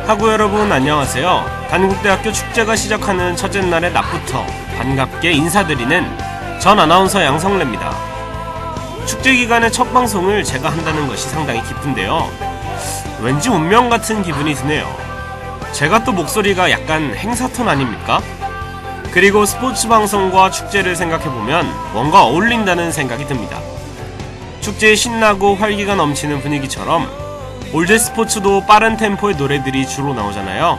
하구 여러분 안녕하세요. 단국대학교 축제가 시작하는 첫째 날의 낮부터 반갑게 인사드리는 전 아나운서 양성래입니다. 축제 기간의 첫 방송을 제가 한다는 것이 상당히 기쁜데요. 왠지 운명 같은 기분이 드네요. 제가 또 목소리가 약간 행사톤 아닙니까? 그리고 스포츠 방송과 축제를 생각해보면 뭔가 어울린다는 생각이 듭니다. 축제에 신나고 활기가 넘치는 분위기처럼 올드 스포츠도 빠른 템포의 노래들이 주로 나오잖아요.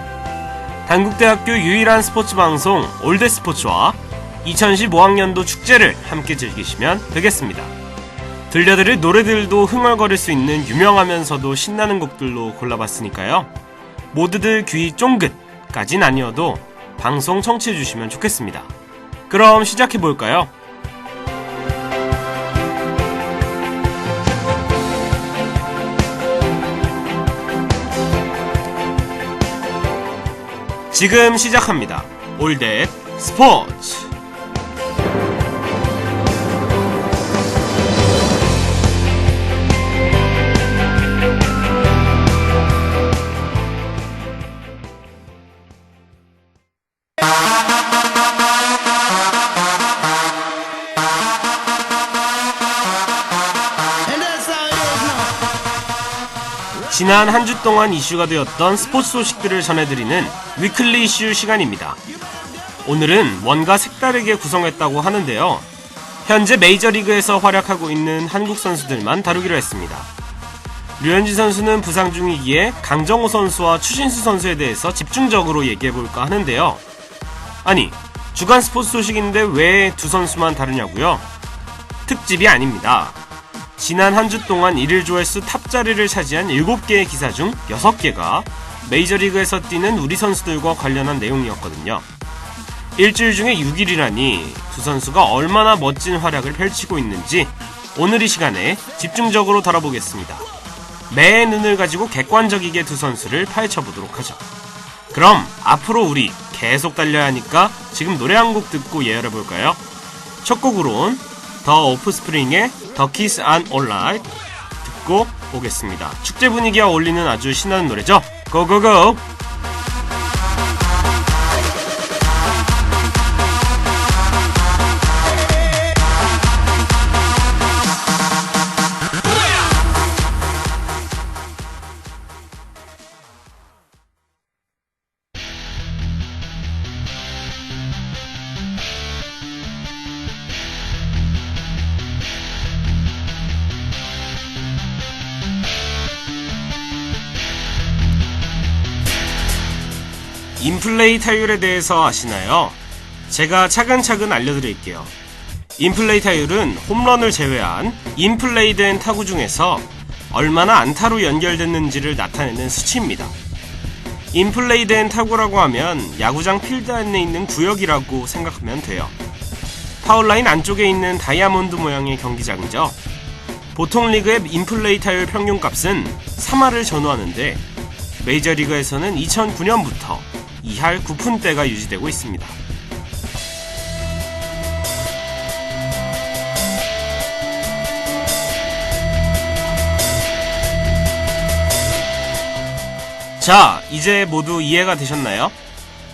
단국대학교 유일한 스포츠 방송 올드 스포츠와 2015학년도 축제를 함께 즐기시면 되겠습니다. 들려드릴 노래들도 흥얼거릴 수 있는 유명하면서도 신나는 곡들로 골라봤으니까요. 모두들 귀 쫑긋까진 아니어도 방송 청취해주시면 좋겠습니다. 그럼 시작해볼까요? 지금 시작합니다. 올댓 스포츠. 지난 한 주 동안 이슈가 되었던 스포츠 소식들을 전해드리는 위클리 이슈 시간입니다. 오늘은 뭔가 색다르게 구성했다고 하는데요. 현재 메이저리그에서 활약하고 있는 한국 선수들만 다루기로 했습니다. 류현진 선수는 부상 중이기에 강정호 선수와 추신수 선수에 대해서 집중적으로 얘기해볼까 하는데요. 아니, 주간 스포츠 소식인데 왜 두 선수만 다루냐고요? 특집이 아닙니다. 지난 한 주 동안 일일 조회수 탑 자리를 차지한 7개의 기사 중 6개가 메이저리그에서 뛰는 우리 선수들과 관련한 내용이었거든요. 일주일 중에 6일이라니 두 선수가 얼마나 멋진 활약을 펼치고 있는지 오늘 이 시간에 집중적으로 다뤄보겠습니다. 매의 눈을 가지고 객관적이게 두 선수를 파헤쳐보도록 하죠. 그럼 앞으로 우리 계속 달려야 하니까 지금 노래 한 곡 듣고 예열해볼까요? 첫 곡으론 더 오프스프링의 The Kiss and Alright 듣고 오겠습니다. 축제 분위기와 어울리는 아주 신나는 노래죠. 고고고! 인플레이 타율에 대해서 아시나요? 제가 차근차근 알려드릴게요. 인플레이 타율은 홈런을 제외한 인플레이 된 타구 중에서 얼마나 안타로 연결됐는지를 나타내는 수치입니다. 인플레이 된 타구라고 하면 야구장 필드 안에 있는 구역이라고 생각하면 돼요. 파울라인 안쪽에 있는 다이아몬드 모양의 경기장이죠. 보통 리그의 인플레이 타율 평균값은 3할을 전후하는데 메이저리그에서는 2009년부터 2할 9푼대가 유지되고 있습니다. 자, 이제 모두 이해가 되셨나요?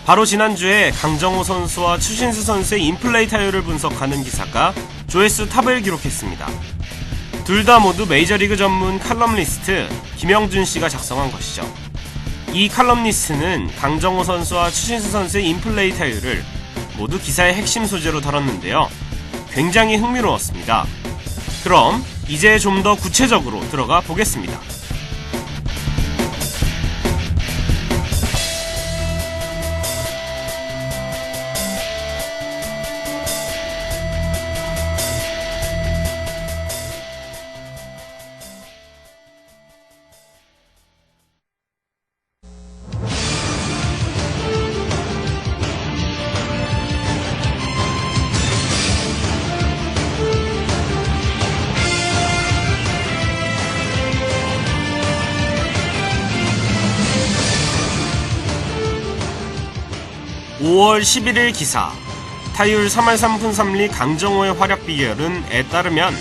바로 지난주에 강정호 선수와 추신수 선수의 인플레이 타율을 분석하는 기사가 조회수 탑을 기록했습니다. 둘 다 모두 메이저리그 전문 칼럼니스트 김영준 씨가 작성한 것이죠. 이 칼럼니스트는 강정호 선수와 추신수 선수의 인플레이 타율을 모두 기사의 핵심 소재로 다뤘는데요. 굉장히 흥미로웠습니다. 그럼 이제 좀 더 구체적으로 들어가 보겠습니다. (5월 11일) 기사 타율 3할 3푼 3리 강정호의 활약 비결은에 따르면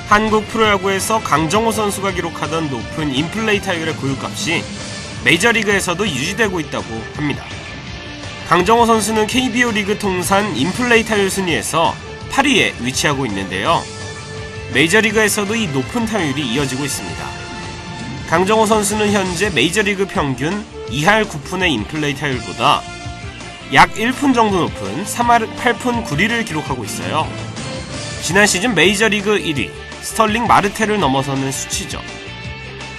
한국 프로야구에서 강정호 선수가 기록하던 높은 인플레이 타율의 고유값이 메이저리그에서도 유지되고 있다고 합니다. 강정호 선수는 KBO 리그 통산 인플레이 타율 순위에서 8위에 위치하고 있는데요. 메이저리그에서도 이 높은 타율이 이어지고 있습니다. 강정호 선수는 현재 메이저리그 평균 2할 9푼의 인플레이 타율보다 약 1푼 정도 높은 3할 8푼 9리를 기록하고 있어요. 지난 시즌 메이저리그 1위 스털링 마르테를 넘어서는 수치죠.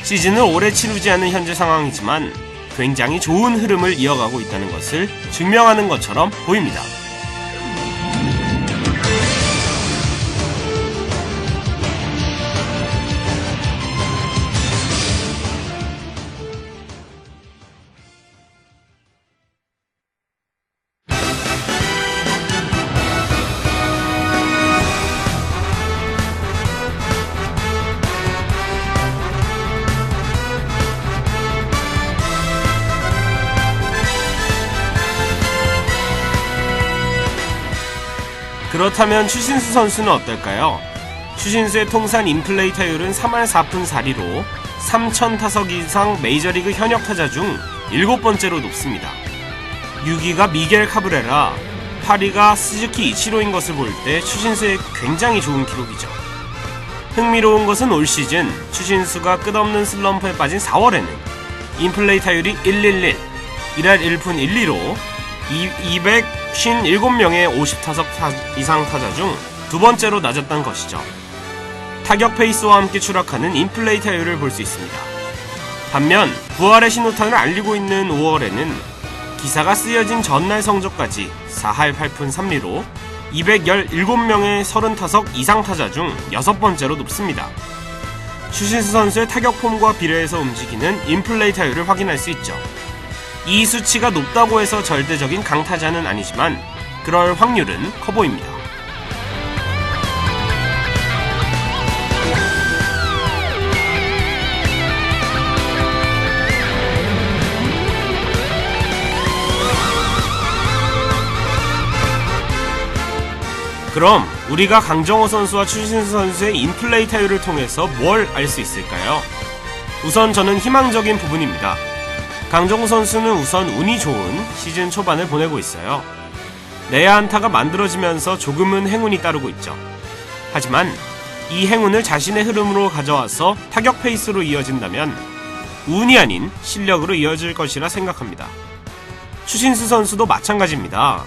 시즌을 오래 치르지 않은 현재 상황이지만 굉장히 좋은 흐름을 이어가고 있다는 것을 증명하는 것처럼 보입니다. 그렇다면 추신수 선수는 어떨까요? 추신수의 통산 인플레이 타율은 3할 4푼 4리로 3,000타석 이상 메이저리그 현역 타자 중 7번째로 높습니다. 6위가 미겔 카브레라, 8위가 스즈키 이치로인 것을 볼 때 추신수의 굉장히 좋은 기록이죠. 흥미로운 것은 올 시즌 추신수가 끝없는 슬럼프에 빠진 4월에는 인플레이 타율이 111, 1할 1푼 1리로 257명의 50타석 이상 타자 중 두 번째로 낮았던 것이죠. 타격 페이스와 함께 추락하는 인플레이 타율을 볼 수 있습니다. 반면 부활의 신호탄을 알리고 있는 5월에는 기사가 쓰여진 전날 성적까지 4할 8푼 3리로 217명의 30타석 이상 타자 중 6번째로 높습니다. 추신수 선수의 타격 폼과 비례해서 움직이는 인플레이 타율을 확인할 수 있죠. 이 수치가 높다고 해서 절대적인 강타자는 아니지만 그럴 확률은 커 보입니다. 그럼 우리가 강정호 선수와 추신수 선수의 인플레이 타율을 통해서 뭘 알 수 있을까요? 우선 저는 희망적인 부분입니다. 강정호 선수는 우선 운이 좋은 시즌 초반을 보내고 있어요. 내야 안타가 만들어지면서 조금은 행운이 따르고 있죠. 하지만 이 행운을 자신의 흐름으로 가져와서 타격 페이스로 이어진다면 운이 아닌 실력으로 이어질 것이라 생각합니다. 추신수 선수도 마찬가지입니다.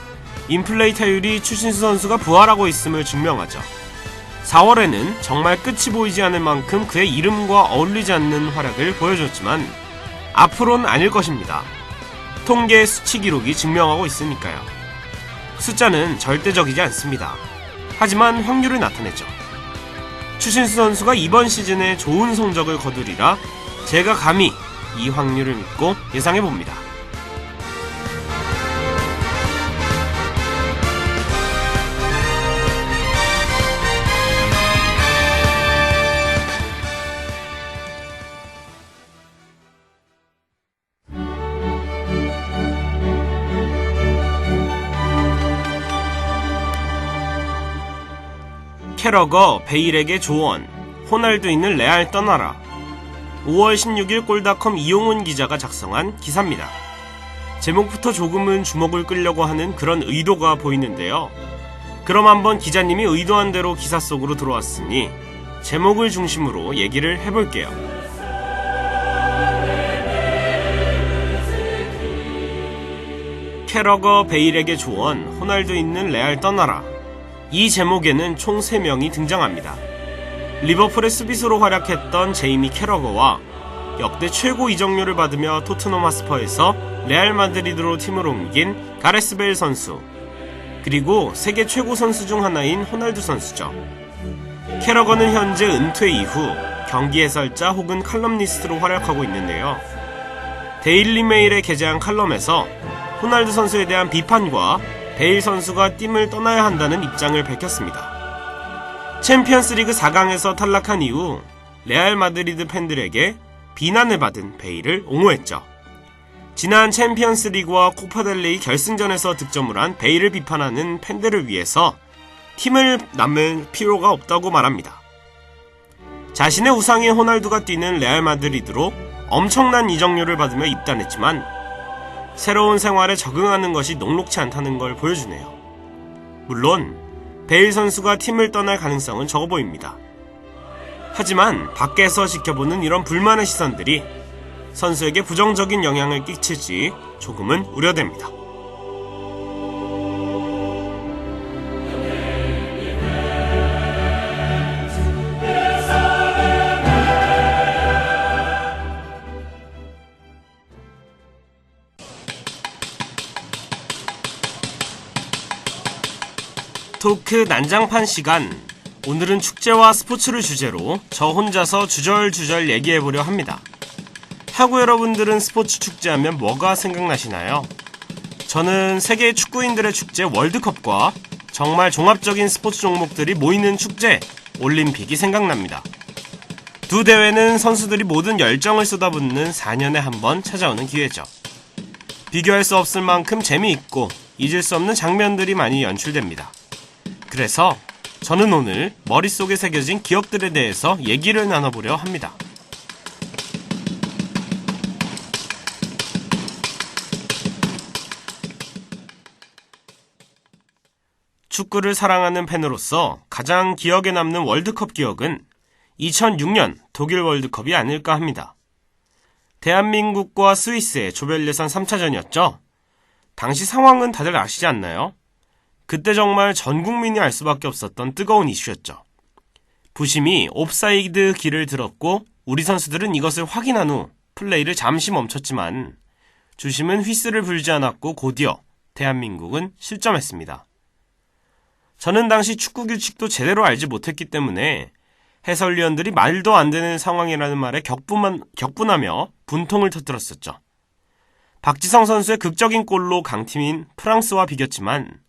인플레이 타율이 추신수 선수가 부활하고 있음을 증명하죠. 4월에는 정말 끝이 보이지 않을 만큼 그의 이름과 어울리지 않는 활약을 보여줬지만 앞으로는 아닐 것입니다. 통계의 수치 기록이 증명하고 있으니까요. 숫자는 절대적이지 않습니다. 하지만 확률을 나타냈죠. 추신수 선수가 이번 시즌에 좋은 성적을 거두리라 제가 감히 이 확률을 믿고 예상해봅니다. 캐러거, 베일에게 조언, 호날두 있는 레알 떠나라. 5월 16일 골닷컴 이용훈 기자가 작성한 기사입니다. 제목부터 조금은 주목을 끌려고 하는 그런 의도가 보이는데요. 그럼 한번 기자님이 의도한 대로 기사 속으로 들어왔으니 제목을 중심으로 얘기를 해볼게요. 캐러거, 베일에게 조언, 호날두 있는 레알 떠나라. 이 제목에는 총 3명이 등장합니다. 리버풀의 수비수로 활약했던 제이미 캐러거와 역대 최고 이적료를 받으며 토트넘 하스퍼에서 레알 마드리드로 팀을 옮긴 가레스 베일 선수, 그리고 세계 최고 선수 중 하나인 호날두 선수죠. 캐러거는 현재 은퇴 이후 경기 해설자 혹은 칼럼니스트로 활약하고 있는데요. 데일리 메일에 게재한 칼럼에서 호날두 선수에 대한 비판과 베일 선수가 팀을 떠나야 한다는 입장을 밝혔습니다. 챔피언스리그 4강에서 탈락한 이후 레알 마드리드 팬들에게 비난을 받은 베일을 옹호했죠. 지난 챔피언스리그와 코파델레이 결승전에서 득점을 한 베일을 비판하는 팬들을 위해서 팀을 남을 필요가 없다고 말합니다. 자신의 우상인 호날두가 뛰는 레알 마드리드로 엄청난 이적료를 받으며 입단했지만 새로운 생활에 적응하는 것이 녹록치 않다는 걸 보여주네요. 물론 베일 선수가 팀을 떠날 가능성은 적어 보입니다. 하지만 밖에서 지켜보는 이런 불만의 시선들이 선수에게 부정적인 영향을 끼칠지 조금은 우려됩니다. 토크 난장판 시간. 오늘은 축제와 스포츠를 주제로 저 혼자서 주절주절 얘기해보려 합니다. 하구 여러분들은 스포츠 축제하면 뭐가 생각나시나요? 저는 세계 축구인들의 축제 월드컵과 정말 종합적인 스포츠 종목들이 모이는 축제 올림픽이 생각납니다. 두 대회는 선수들이 모든 열정을 쏟아붓는 4년에 한 번 찾아오는 기회죠. 비교할 수 없을 만큼 재미있고 잊을 수 없는 장면들이 많이 연출됩니다. 그래서 저는 오늘 머릿속에 새겨진 기억들에 대해서 얘기를 나눠보려 합니다. 축구를 사랑하는 팬으로서 가장 기억에 남는 월드컵 기억은 2006년 독일 월드컵이 아닐까 합니다. 대한민국과 스위스의 조별 예선 3차전이었죠. 당시 상황은 다들 아시지 않나요? 그때 정말 전 국민이 알 수밖에 없었던 뜨거운 이슈였죠. 부심이 옵사이드 길을 들었고 우리 선수들은 이것을 확인한 후 플레이를 잠시 멈췄지만 주심은 휘슬을 불지 않았고 곧이어 대한민국은 실점했습니다. 저는 당시 축구 규칙도 제대로 알지 못했기 때문에 해설위원들이 말도 안 되는 상황이라는 말에 격분하며 분통을 터뜨렸었죠. 박지성 선수의 극적인 골로 강팀인 프랑스와 비겼지만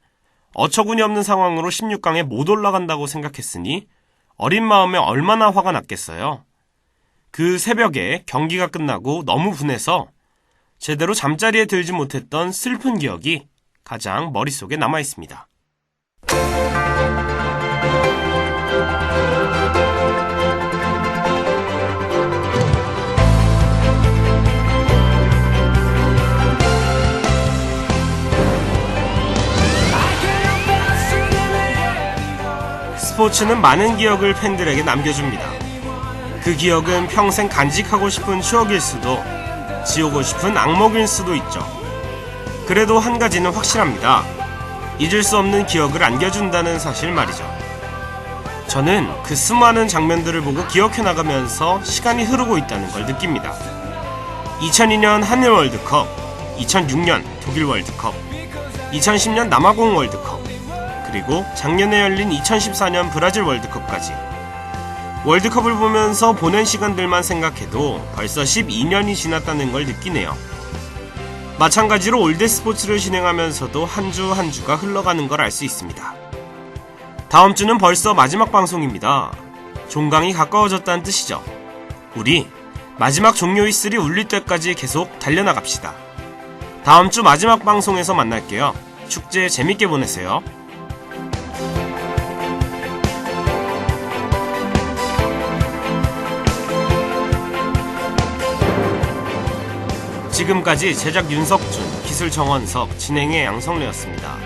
어처구니 없는 상황으로 16강에 못 올라간다고 생각했으니 어린 마음에 얼마나 화가 났겠어요. 그 새벽에 경기가 끝나고 너무 분해서 제대로 잠자리에 들지 못했던 슬픈 기억이 가장 머릿속에 남아있습니다. 스포츠는 많은 기억을 팬들에게 남겨줍니다. 그 기억은 평생 간직하고 싶은 추억일 수도 지우고 싶은 악몽일 수도 있죠. 그래도 한 가지는 확실합니다. 잊을 수 없는 기억을 안겨준다는 사실 말이죠. 저는 그 수많은 장면들을 보고 기억해 나가면서 시간이 흐르고 있다는 걸 느낍니다. 2002년 한일 월드컵, 2006년 독일 월드컵, 2010년 남아공 월드컵, 그리고 작년에 열린 2014년 브라질 월드컵까지 월드컵을 보면서 보낸 시간들만 생각해도 벌써 12년이 지났다는 걸 느끼네요. 마찬가지로 올드 스포츠를 진행하면서도 한 주 한 주가 흘러가는 걸 알 수 있습니다. 다음 주는 벌써 마지막 방송입니다. 종강이 가까워졌다는 뜻이죠. 우리 마지막 종료 휘슬이 울릴 때까지 계속 달려나갑시다. 다음 주 마지막 방송에서 만날게요. 축제 재밌게 보내세요. 지금까지 제작 윤석준, 기술 정원석, 진행의 양성래였습니다.